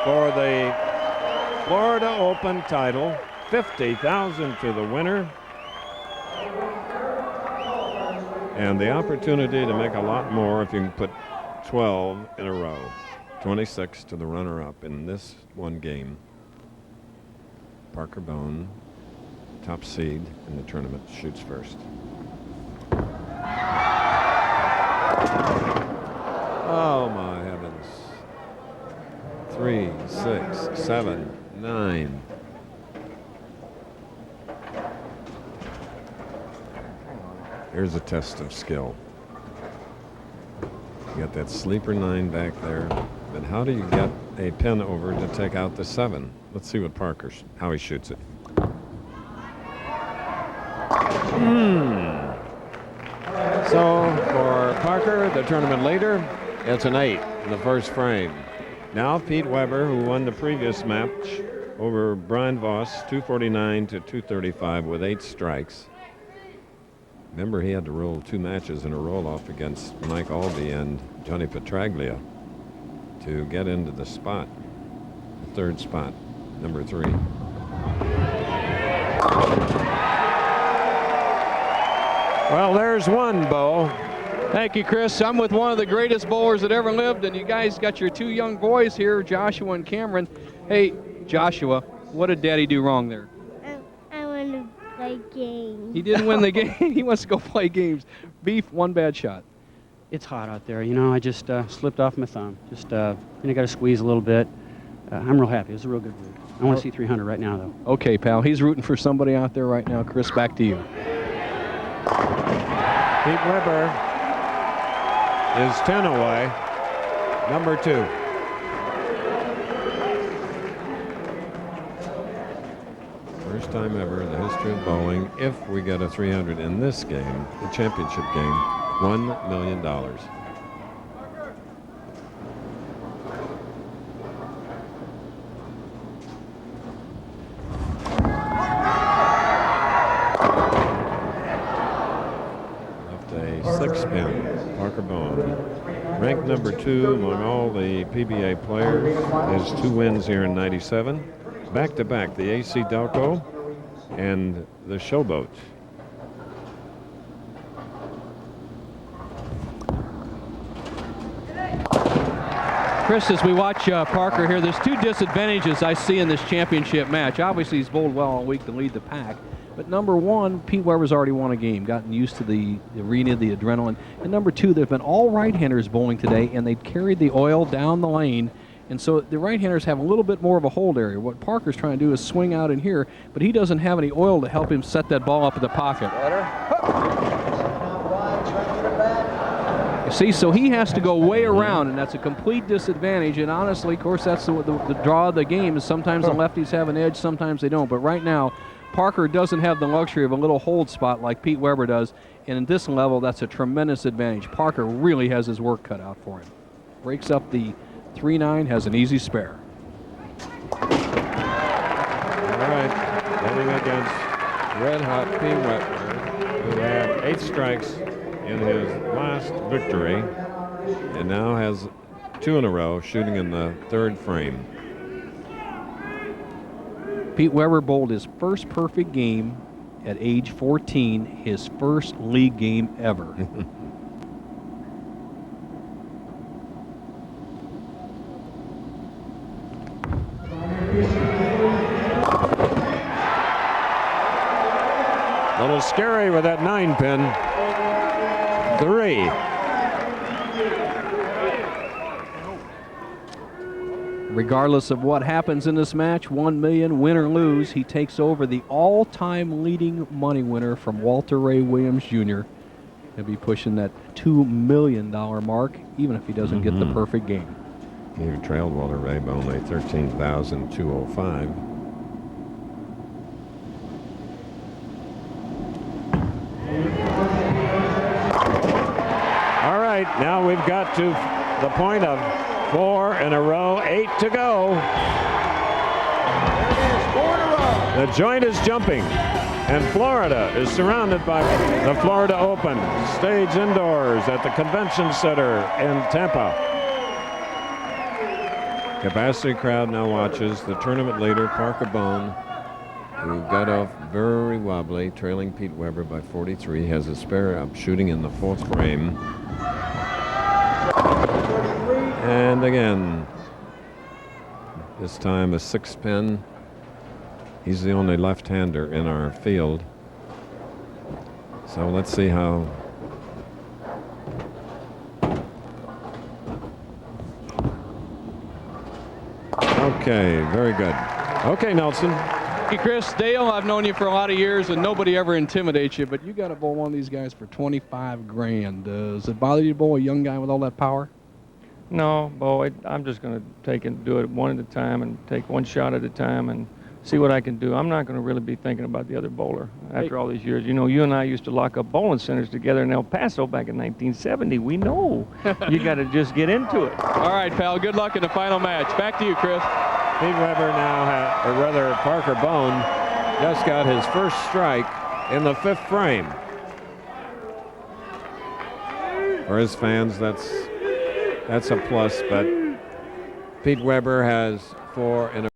for the Florida Open title. $50,000 to the winner. And the opportunity to make a lot more if you can put 12 in a row. 26 to the runner-up in this one game. Parker-Bohn, top seed in the tournament, shoots first. Oh my heavens. 3, 6, 7, 9. Here's a test of skill. You got that sleeper 9 back there, but how do you get a pin over to take out the 7? Let's see what how he shoots it. So for Parker, the tournament leader, it's an 8 in the first frame. Now Pete Weber, who won the previous match over Brian Voss, 249 to 235 with 8 strikes. Remember, he had to roll 2 matches in a roll-off against Mike Albee and Johnny Petraglia to get into the spot, the third spot, number 3. Well, there's one, Bo. Thank you, Chris. I'm with one of the greatest bowlers that ever lived, and you guys got your 2 young boys here, Joshua and Cameron. Hey, Joshua, what did Daddy do wrong there? I want to play games. He didn't win the game. He wants to go play games. Beef, one bad shot. It's hot out there. You know, I just slipped off my thumb. Just, got to squeeze a little bit. I'm real happy. It was a real good week. I want to see 300 right now, though. Okay, pal. He's rooting for somebody out there right now. Chris, back to you. Pete Weber is 10 away, number 2. First time ever in the history of bowling, if we get a 300 in this game, the championship game, $1 million. Left a 6-pin, Parker-Bohn. Ranked number 2 among all the PBA players. Has 2 wins here in '97. Back-to-back, the AC Delco and the Showboat. Chris, as we watch Parker here, there's 2 disadvantages I see in this championship match. Obviously, he's bowled well all week to lead the pack. But number 1, Pete Weber's already won a game, gotten used to the arena, the adrenaline. And number 2, there have been all right-handers bowling today, and they carried the oil down the lane. And so the right-handers have a little bit more of a hold area. What Parker's trying to do is swing out in here, but he doesn't have any oil to help him set that ball up in the pocket. You see, so he has to go way around, and that's a complete disadvantage. And honestly, of course, that's the draw of the game is sometimes the lefties have an edge, sometimes they don't. But right now, Parker doesn't have the luxury of a little hold spot like Pete Weber does. And at this level, that's a tremendous advantage. Parker really has his work cut out for him. Breaks up the 3-9, has an easy spare. All right, heading against red-hot Pete Weber, who had 8 strikes in his last victory, and now has 2 in a row, shooting in the 3rd frame. Pete Weber bowled his first perfect game at age 14, his first league game ever. A little scary with that 9-pin. 3. Regardless of what happens in this match, $1 million, win or lose, he takes over the all-time leading money winner from Walter Ray Williams Jr. He'll be pushing that $2 million mark, even if he doesn't get the perfect game. He trailed Walter Ray by only 13,205. All right, now we've got to the point of 4 in a row, 8 to go. There it is, 4 in a row. The joint is jumping, and Florida is surrounded by the Florida Open, stage indoors at the Convention Center in Tampa. Capacity crowd now watches the tournament leader, Parker-Bohn, who got off very wobbly, trailing Pete Weber by 43. Has a spare up shooting in the 4th frame. And again, this time a 6-pin. He's the only left-hander in our field. So let's see how. Okay, very good. Okay, Nelson. Hey, Chris, Dale, I've known you for a lot of years, and nobody ever intimidates you, but you got to bowl one of these guys for 25 grand. Does it bother you to bowl a young guy with all that power? No, boy, I'm just going to take and do it one at a time and take one shot at a time and see what I can do. I'm not going to really be thinking about the other bowler after all these years. You know, you and I used to lock up bowling centers together in El Paso back in 1970. We know. You got to just get into it. All right, pal, good luck in the final match. Back to you, Chris. Pete Weber now, or rather Parker-Bohn, just got his first strike in the 5th frame. For his fans, that's a plus, but Pete Weber has 4 in a